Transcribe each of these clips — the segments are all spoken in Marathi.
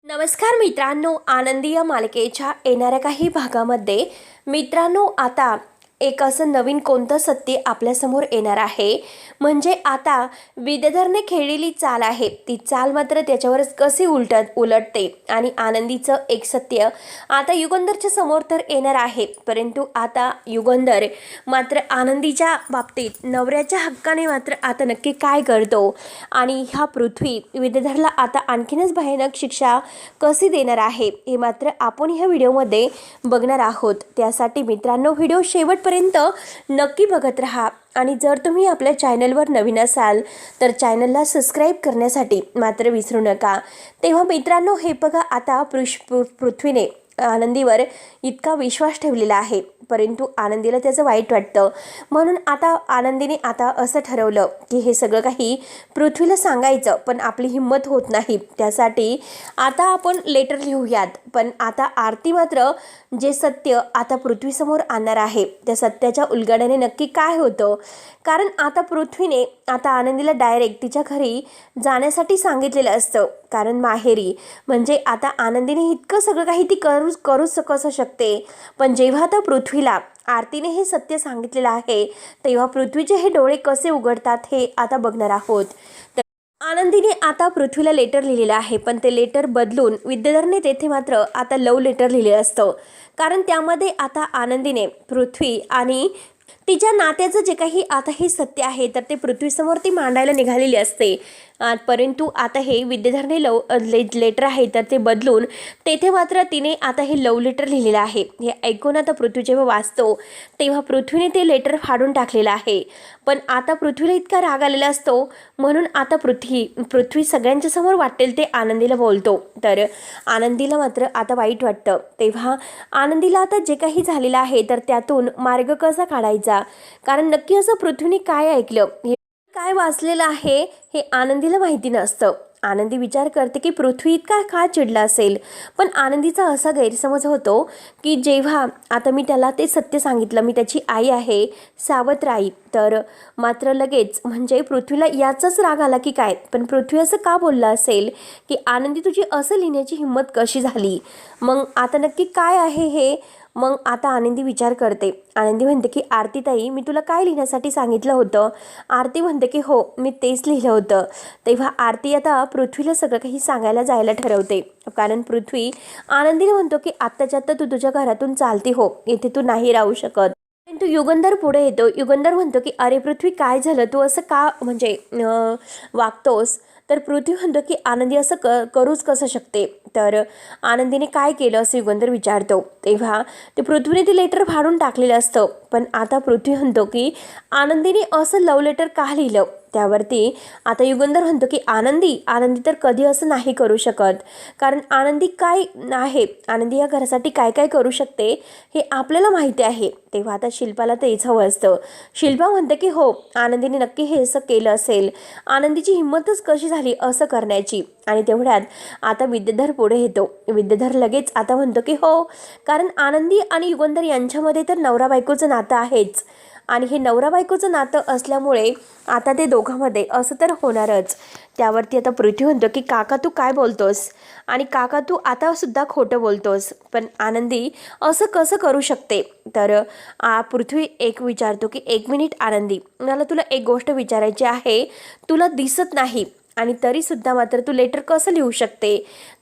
नमस्कार मित्रांनो, आनंदी या मालिकेच्या येणाऱ्या काही भागामध्ये मित्रांनो आता एक असं नवीन कोणतं सत्य आपल्यासमोर येणार आहे. म्हणजे आता विद्याधरने खेळलेली चाल आहे ती चाल मात्र त्याच्यावरच कशी उलटते आणि आनंदीचं एक सत्य आता युगंधरच्या समोर तर येणार आहे. परंतु आता युगंधर मात्र आनंदीच्या बाबतीत नवऱ्याच्या हक्काने मात्र आता नक्की काय करतो आणि ह्या पृथ्वी विद्याधरला आता आणखीनच भयानक शिक्षा कशी देणार आहे हे मात्र आपण ह्या व्हिडिओमध्ये बघणार आहोत. त्यासाठी मित्रांनो व्हिडिओ शेवटपर्यंत नक्की बघत राहा आणि जर तुम्ही आपल्या चॅनलवर नवीन असाल तर चॅनलला सबस्क्राईब करण्यासाठी मात्र विसरू नका. तेव्हा मित्रांनो हे बघा, आता पृथ्वीने आनंदीवर इतका विश्वास ठेवलेला आहे परंतु आनंदीला त्याचं वाईट वाटतं. म्हणून आता आनंदीने आता असं ठरवलं की हे सगळं काही पृथ्वीला सांगायचं, पण आपली हिंमत होत नाही. त्यासाठी आता आपण लेटर लिहूयात. पण आता आरती मात्र जे सत्य आता पृथ्वीसमोर आणणार आहे त्या सत्याच्या उलगडण्याने नक्की काय होतं. कारण आता पृथ्वीने आता आनंदीला डायरेक्ट तिच्या घरी जाण्यासाठी सांगितलेलं असतं. कारण माहेरी म्हणजे आता आनंदीने इतकं सगळं काही ती करूच कसं शकते. पण जेव्हा आता पृथ्वीला आरतीने हे सत्य सांगितलेलं आहे तेव्हा पृथ्वीचे हे डोळे कसे उघडतात हे आता बघणार आहोत. आनंदीने आता पृथ्वीला लेटर लिहिलेलं आहे, पण ते लेटर बदलून विद्याधरने तेथे मात्र आता लव लेटर लिहिलेलं असतं. कारण त्यामध्ये आता आनंदीने पृथ्वी आणि तिच्या नात्याचं जे काही आता हे सत्य आहे तर ते पृथ्वीसमोर ती मांडायला निघालेली असते. परंतु आता हे विद्याधरने लेटर आहे तर ते बदलून तेथे मात्र तिने आता हे लव लेटर लिहिलेलं आहे. हे ऐकून आता पृथ्वी जेव्हा वाचतो तेव्हा पृथ्वीने ते लेटर फाडून टाकलेलं आहे. पण आता पृथ्वीला इतका राग आलेला असतो म्हणून आता पृथ्वी सगळ्यांच्या समोर वाटेल ते आनंदीला बोलतो. तर आनंदीला मात्र आता वाईट वाटतं. तेव्हा आनंदीला आता जे काही झालेलं आहे तर त्यातून मार्ग कसा काढायचा, कारण नक्की असं पृथ्वीने काय ऐकलं हे काय वाचलेलं आहे हे आनंदीला माहिती नसतं. आनंदी विचार करते की पृथ्वी इतका का चिडला असेल. पण आनंदीचा असा गैरसमज होतो की जेव्हा आता मी त्याला ते सत्य सांगितलं, मी त्याची आई आहे, सावत्र आई, तर मात्र लगेच म्हणजे पृथ्वीला याचाच राग आला की काय. पण पृथ्वी असं का बोलला असेल की आनंदी तुझी असं लिहिण्याची हिंमत कशी झाली. मग आता नक्की काय आहे हे. मग आता आनंदी विचार करते. आनंदी म्हणते की आरती ताई, मी तुला काय लिहिण्यासाठी सांगितलं होतं. आरती म्हणते की हो, मी तेच लिहिलं होतं. तेव्हा आरती आता पृथ्वीला सगळं काही सांगायला जायला ठरवते. कारण पृथ्वी आनंदीने म्हणतो की आत्ताच्या आत्ता तू तुझ्या घरातून चालती हो, इथे तू नाही राहू शकत. परंतु युगंधर पुढे येतो. युगंधर म्हणतो की अरे पृथ्वी काय झालं, तू असं का म्हणजे वागतोस. तर पृथ्वी म्हणतो की आनंदी असं करूच कसं शकते. तर आनंदीने काय केलं असं युगंधर विचारतो. तेव्हा ते पृथ्वीने ते लेटर फाडून टाकलेलं असतं. पण आता पृथ्वी म्हणतो की आनंदीने असं लव लेटर का लिहिलं. त्यावरती आता युगंधर म्हणतो की आनंदी तर कधी असं नाही करू शकत. कारण आनंदी काय आहे, आनंदी या घरासाठी काय काय करू शकते हे आपल्याला माहिती आहे. तेव्हा आता शिल्पाला तेच हवं असतं. शिल्पा म्हणते की हो, आनंदीने नक्की हे असं केलं असेल. आनंदीची हिंमतच कशी झाली असं करण्याची. आणि तेवढ्यात आता विद्याधर पुढे येतो. विद्याधर लगेच आता म्हणतो की हो, कारण आनंदी आणि युगंधर यांच्यामध्ये तर नवरा बायकोचं नातं आहेच. आणि हे नवरा बायकोचं नातं असल्यामुळे आता ते दोघांमध्ये असं तर होणारच. त्यावरती आता पृथ्वी म्हणतो की काका तू काय बोलतोस आणि काका तू आता सुद्धा खोटं बोलतोस. पण आनंदी असं कसं करू शकते. तर पृथ्वी एक विचारतो की एक मिनिट आनंदी, मला तुला एक गोष्ट विचारायची आहे. तुला दिसत नाही आणि तरीसुद्धा मात्र तू लेटर कसं लिहू शकते.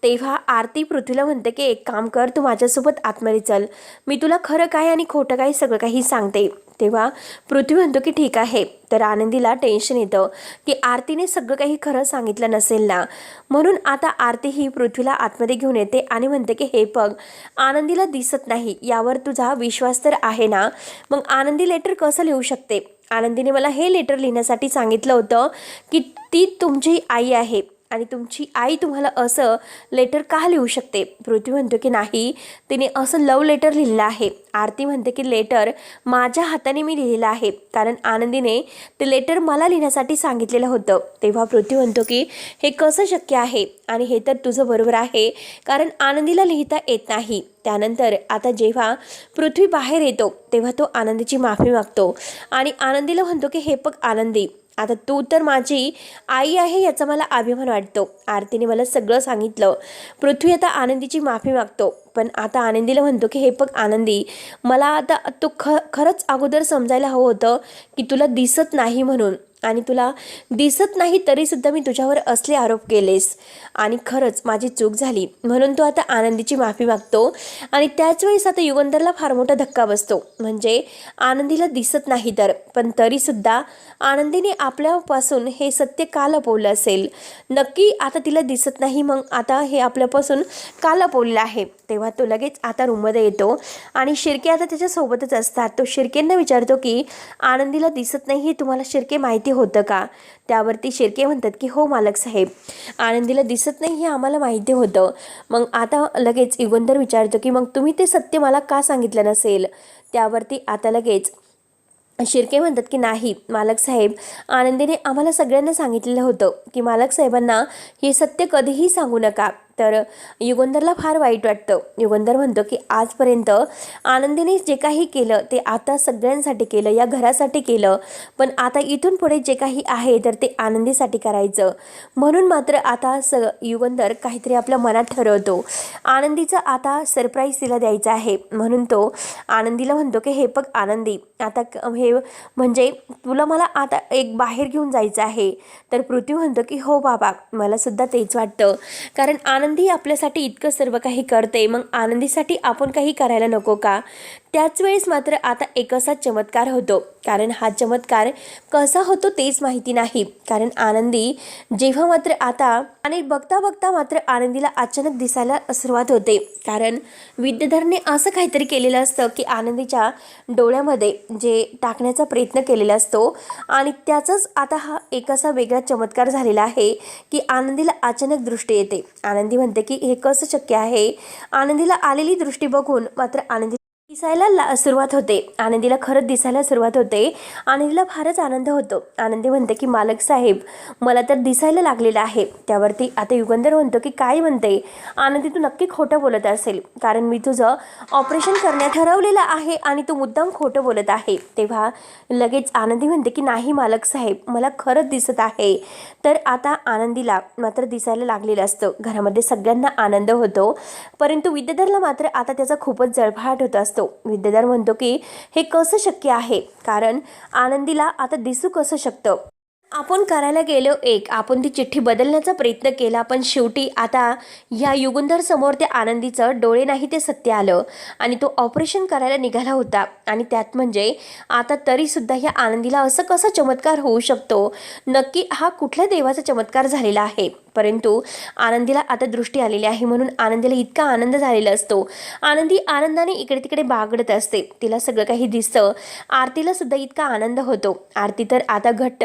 तेव्हा आरती पृथ्वीला म्हणते की एक काम कर, तू माझ्यासोबत आतमध्ये चल, मी तुला खरं काय आणि खोटं काही सगळं काही सांगते. तेव्हा पृथ्वी म्हणतो की ठीक आहे. तर आनंदीला टेन्शन येतं की आरतीने सगळं काही खरं सांगितलं नसेल ना. म्हणून आता आरती ही पृथ्वीला आतमध्ये घेऊन येते आणि म्हणते की हे बघ, आनंदीला दिसत नाही यावर तुझा विश्वास तर आहे ना. मग आनंदी लेटर कसं लिहू शकते. आनंदीने मला हे लेटर लिहिण्यासाठी सांगितलं होतं की ती तुमची आई आहे आणि तुमची आई तुम्हाला असं लेटर का लिहू शकते. पृथ्वी म्हणतो की नाही, तिने असं लव लेटर लिहिलेलं आहे. आरती म्हणते की लेटर माझ्या हाताने मी लिहिलेलं आहे, कारण आनंदीने ते लेटर मला लिहिण्यासाठी सांगितलेलं होतं. तेव्हा पृथ्वी म्हणतो की हे कसं शक्य आहे. आणि हे तर तुझं बरोबर आहे, कारण आनंदीला लिहिता येत नाही. त्यानंतर आता जेव्हा पृथ्वी बाहेर येतो तेव्हा तो आनंदीची माफी मागतो आणि आनंदीला म्हणतो की हे बघ आनंदी, आता तू तर माझी आई आहे याचा मला अभिमान वाटतो. आरतीने मला सगळं सांगितलं. पृथ्वी आता आनंदीची माफी मागतो. पण आता आनंदीला म्हणतो की हे बघ आनंदी, मला आता तू खरंच अगोदर समजायला हवं होतं की तुला दिसत नाही म्हणून, आणि तुला दिसत नाही तरीसुद्धा मी तुझ्यावर असले आरोप केलेस आणि खरंच माझी चूक झाली म्हणून तो आता आनंदीची माफी मागतो. आणि त्याच वेळेस आता युगंधरला फार मोठा धक्का बसतो. म्हणजे आनंदीला दिसत नाही तर, पण तरीसुद्धा आनंदीने आपल्यापासून हे सत्य का लपवलं असेल? नक्की आता तिला दिसत नाही, मग आता हे आपल्यापासून का लपवलेलं आहे? तेव्हा तो लगेच आता रूममध्ये येतो आणि शिर्के आता त्याच्यासोबतच असतात. तो शिर्केंना विचारतो की आनंदीला दिसत नाही हे तुम्हाला शिर्के माहिती होतं का? त्यावरती शिर्के म्हणतात की हो मालक साहेब, आनंदीला दिसत नाही हे आम्हाला माहिती होतं. मग आता लगेच युगंधर विचारतो की मग तुम्ही ते सत्य मला का सांगितलं नसेल? त्यावरती आता लगेच शिर्के म्हणतात की नाही मालक साहेब, आनंदीने आम्हाला सगळ्यांना सांगितलेलं होतं की मालक साहेबांना हे सत्य कधीही सांगू नका. तर युगंधरला फार वाईट वाटतं. युगंधर म्हणतो की आजपर्यंत आनंदीने जे काही केलं ते आता सगळ्यांसाठी केलं, या घरासाठी केलं, पण आता इथून पुढे जे काही आहे तर ते आनंदीसाठी करायचं. म्हणून मात्र आता युगंधर काहीतरी आपल्या मनात ठरवतो. आनंदीचं आता सरप्राईज तिला द्यायचं आहे. म्हणून तो आनंदीला म्हणतो की हे बघ आनंदी, आता हे म्हणजे तुला मला आता एक बाहेर घेऊन जायचं आहे. तर पृथ्वी म्हणतो की हो बाबा, मला सुद्धा तेच वाटतं, कारण आनंदी आपल्यासाठी इतकं सर्व काही करते, मग आनंदीसाठी आपण काही करायला नको का? त्याच वेळेस मात्र आता एक असा चमत्कार होतो, कारण हा चमत्कार कसा होतो तेच माहिती नाही. कारण आनंदी जेव्हा मात्र आता आणि बघता बघता मात्र आनंदीला अचानक दिसायला सुरुवात होते. कारण विद्याधरने असं काहीतरी केलेलं असतं की आनंदीच्या डोळ्यामध्ये जे टाकण्याचा प्रयत्न केलेला असतो, आणि त्याचाच आता हा एक असा वेगळा चमत्कार झालेला आहे की आनंदीला अचानक दृष्टी येते. आनंदी म्हणते की हे कसं शक्य आहे? आनंदीला आलेली दृष्टी बघून मात्र आनंदी दिसायला सुरुवात होते. आनंदीला खरंच दिसायला सुरुवात होते. आनंदीला फारच आनंद होतो. आनंदी म्हणते की मालक साहेब, मला तर दिसायला लागलेलं आहे. त्यावरती आता युगंधर म्हणतो की काय म्हणते आनंदी, तू नक्की खोटं बोलत असेल, कारण मी तुझं ऑपरेशन करण्यात ठरवलेलं आहे आणि तू मुद्दाम खोटं बोलत आहे. तेव्हा लगेच आनंदी म्हणते की नाही मालक साहेब, मला खरंच दिसत आहे. तर आता आनंदीला मात्र दिसायला लागलेलं असतं. घरामध्ये सगळ्यांना आनंद होतो, परंतु विद्याधरला मात्र आता त्याचा खूपच जळफळाट होत असतो. विद्याधर म्हणतो की हे कसं शक्य आहे? कारण आनंदीला आता दिसू कसं शकतं? आपण करायला गेलो एक, आपण ती चिठ्ठी बदलण्याचा प्रयत्न केला, पण शेवटी आता ह्या युगंधर समोर त्या आनंदीचं डोळे नाही ते सत्य आलं आणि तो ऑपरेशन करायला निघाला होता. आणि त्यात म्हणजे आता तरीसुद्धा ह्या आनंदीला असं कसा चमत्कार होऊ शकतो? नक्की हा कुठल्या देवाचा चमत्कार झालेला आहे? परंतु आनंदीला आता दृष्टी आलेली आहे म्हणून आनंदीला इतका आनंद झालेला असतो. आनंदी आनंदाने इकडे तिकडे बागडत असते. तिला सगळं काही दिसतं. आरतीला सुद्धा इतका आनंद होतो. आरती तर आता घट्ट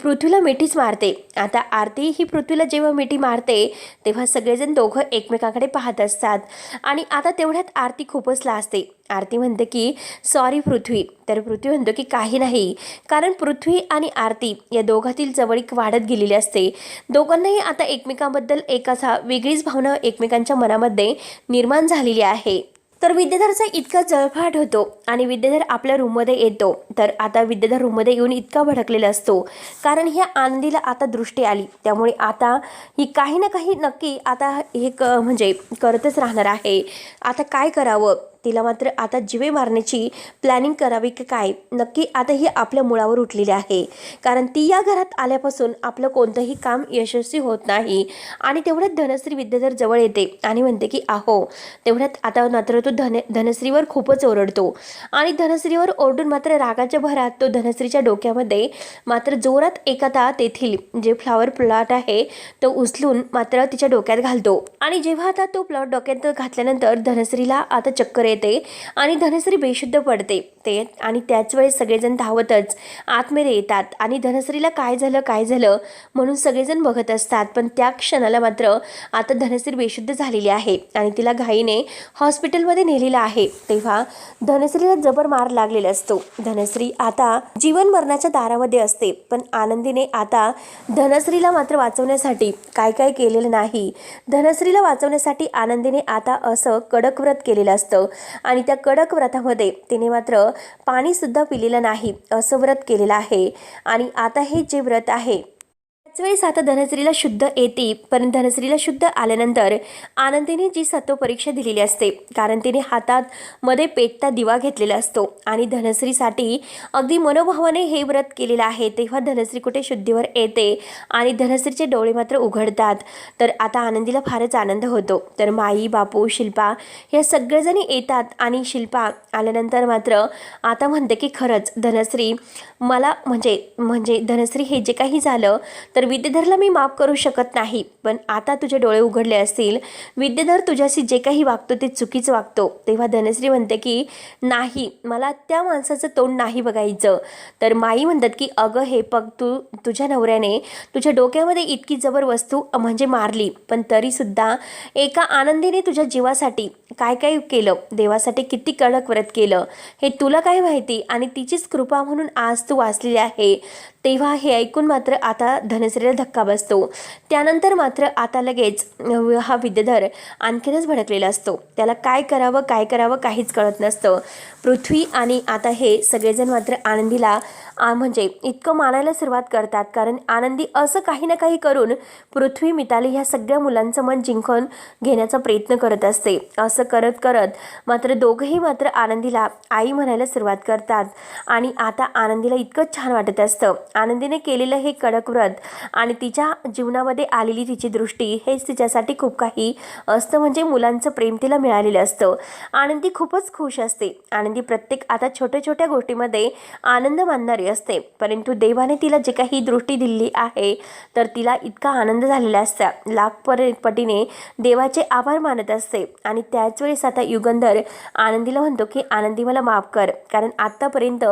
पृथ्वीला मिठीच मारते. आता आरती ही पृथ्वीला जेव्हा मिठी मारते तेव्हा सगळेजण दोघं एकमेकाकडे पाहत असतात. आणि आता तेवढ्यात आरती खूपच लाजते. आरती म्हणते की सॉरी पृथ्वी. तर पृथ्वी म्हणतो की काही नाही, कारण पृथ्वी आणि आरती या दोघातील जवळीक वाढत गेलेली असते. दोघांनाही आता एकमेकांबद्दल एक असा वेगळीच भावना एकमेकांच्या मनामध्ये निर्माण झालेली आहे. तर विद्याधरचा इतका जळफाट होतो आणि विद्याधर आपल्या रूममध्ये येतो. तर आता विद्याधर रूममध्ये येऊन इतका भडकलेला असतो, कारण ह्या आनंदीला आता दृष्टी आली. त्यामुळे आता ही काही ना काही नक्की आता हे म्हणजे करतच राहणार आहे. आता काय करावं? तिला मात्र आता जीवे मारण्याची प्लॅनिंग करावी की काय? नक्की आता ही आपल्या मुळावर उठलेली आहे, कारण ती या घरात आल्यापासून आपलं कोणतंही काम यशस्वी होत नाही. आणि तेवढ्यात धनश्री विद्याधर जवळ येते आणि म्हणते की आहो. तेवढ्यात आता मात्र तो धनश्रीवर खूपच ओरडतो आणि धनश्रीवर ओरडून मात्र रागाच्या भरात तो धनश्रीच्या डोक्यामध्ये मात्र जोरात एखादा तेथील जे फ्लावर प्लॉट आहे तो उचलून मात्र तिच्या डोक्यात घालतो. आणि जेव्हा आता तो प्लॉट डोक्यात घातल्यानंतर धनश्रीला आता चक्कर येते आणि धनश्री बेशुद्ध पडते. ते आणि त्याच वेळेस सगळेजण धावतच आतमध्ये येतात आणि धनश्रीला काय झालं म्हणून सगळेजण बघत असतात. पण त्या क्षणाला मात्र आता धनश्री बेशुद्ध झालेली आहे आणि तिला घाईने हॉस्पिटलमध्ये नेलेलं आहे. तेव्हा धनश्रीला जबर मार लागलेला असतो. धनश्री आता जीवन मरणाच्या दारामध्ये असते. पण आनंदीने आता धनश्रीला मात्र वाचवण्यासाठी काय काय केलेलं नाही. धनश्रीला वाचवण्यासाठी आनंदीने आता असं कडक व्रत केलेलं असतं आणि त्या कडक व्रतामध्ये तिने मात्र पाणीसुद्धा पिलेलं नाही असं व्रत केलेलं आहे. आणि आता हे जे व्रत आहे त्याच वेळेस आता धनश्रीला शुद्ध येते, पण धनश्रीला शुद्ध आल्यानंतर आनंदीने जी सत्व परीक्षा दिलेली असते, कारण तिने हातात मध्ये पेटता दिवा घेतलेला असतो आणि धनश्रीसाठी अगदी मनोभावाने हे व्रत केलेलं आहे. तेव्हा धनश्री कुठे शुद्धीवर येते आणि धनश्रीचे डोळे मात्र उघडतात. तर आता आनंदीला फारच आनंद होतो. तर माई, बापू, शिल्पा या सगळेजणी येतात आणि शिल्पा आल्यानंतर मात्र आता म्हणते की खरंच धनश्री मला म्हणजे धनश्री हे जे काही झालं तर विद्याधरला मी माफ करू शकत नाही, पण आता तुझे डोळे उघडले असतील, विद्याधर तुझ्याशी जे काही वागतो ते चुकीचं वागतो. तेव्हा धनश्री म्हणते की नाही, मला त्या माणसाचं तोंड नाही बघायचं. तर माई म्हणतात की अगं हे पग तुझ्या नवऱ्याने तुझ्या डोक्यामध्ये इतकी जबर वस्तू म्हणजे मारली, पण तरीसुद्धा एका आनंदीने तुझ्या जीवासाठी काय काय केलं, देवासाठी किती कडक व्रत केलं हे तुला काय माहिती, आणि तिचीच कृपा म्हणून आज तू वाचलेली आहे. तेव्हा हे ऐकून मात्र आता धनश्रीला धक्का बसतो. त्यानंतर मात्र आता लगेच हा विद्याधर आणखीनच भडकलेला असतो. त्याला काय करावं काहीच कळत नसतं. पृथ्वी आणि आता हे सगळेजण मात्र आनंदीला म्हणजे इतकं मानायला सुरुवात करतात, कारण आनंदी असं काही ना काही करून पृथ्वी, मिताली ह्या सगळ्या मुलांचं मन जिंकून घेण्याचा प्रयत्न करत असते. असं करत करत मात्र दोघंही मात्र आनंदीला आई म्हणायला सुरुवात करतात. आणि आता आनंदीला इतकं छान वाटत असतं. आनंदीने केलेलं हे कडक व्रत आणि तिच्या जीवनामध्ये आलेली तिची दृष्टी हेच तिच्यासाठी खूप काही असतं. म्हणजे मुलांचं प्रेम तिला मिळालेलं असतं. आनंदी खूपच खुश असते. आनंदी प्रत्येक आता छोट्या छोट्या गोष्टीमध्ये आनंद मानणारी असते, परंतु देवाने तिला जे काही दृष्टी दिली आहे तर तिला इतका आनंद झालेला असता, लाख पटीने देवाचे आभार मानत असते. आणि त्याच वेळेस आता युगंधर आनंदीला म्हणतो की आनंदी मला माफ कर, कारण आत्तापर्यंत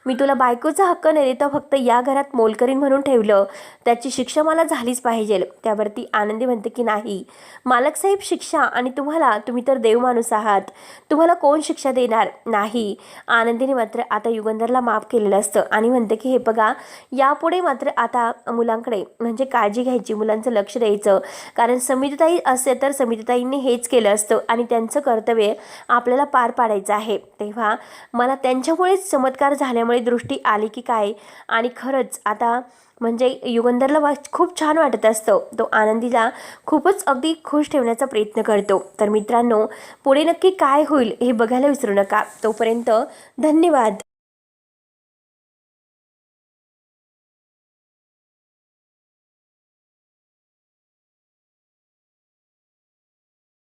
मी तुला बायकोचा हक्क न देता फक्त या घरात मोलकरीण म्हणून ठेवलं, त्याची शिक्षा मला झालीच पाहिजे. त्यावरती आनंदी म्हणते की नाही मालक साहेब, शिक्षा आणि तुम्ही तर देव माणूस आहात, तुम्हाला कोण शिक्षा देणार नाही. आनंदीने मात्र आता युगंधरला माफ केलेलं असतं आणि म्हणते की हे बघा, यापुढे मात्र आता मुलांकडे म्हणजे काळजी घ्यायची, मुलांचं लक्ष द्यायचं, कारण समितीताई असते तर समितीताईंनी हेच केलं असतं आणि त्यांचं कर्तव्य आपल्याला पार पाडायचं आहे. तेव्हा मला त्यांच्यामुळेच चमत्कार झाल्यामुळे दृष्टी आली की काय, आणि खरंच आता म्हणजे युगंधरला खूप छान वाटत असतं. तो आनंदीला खूपच अगदी खुश ठेवण्याचा प्रयत्न करतो. तर मित्रांनो, पुढे नक्की काय होईल हे बघायला विसरू नका. तोपर्यंत धन्यवाद.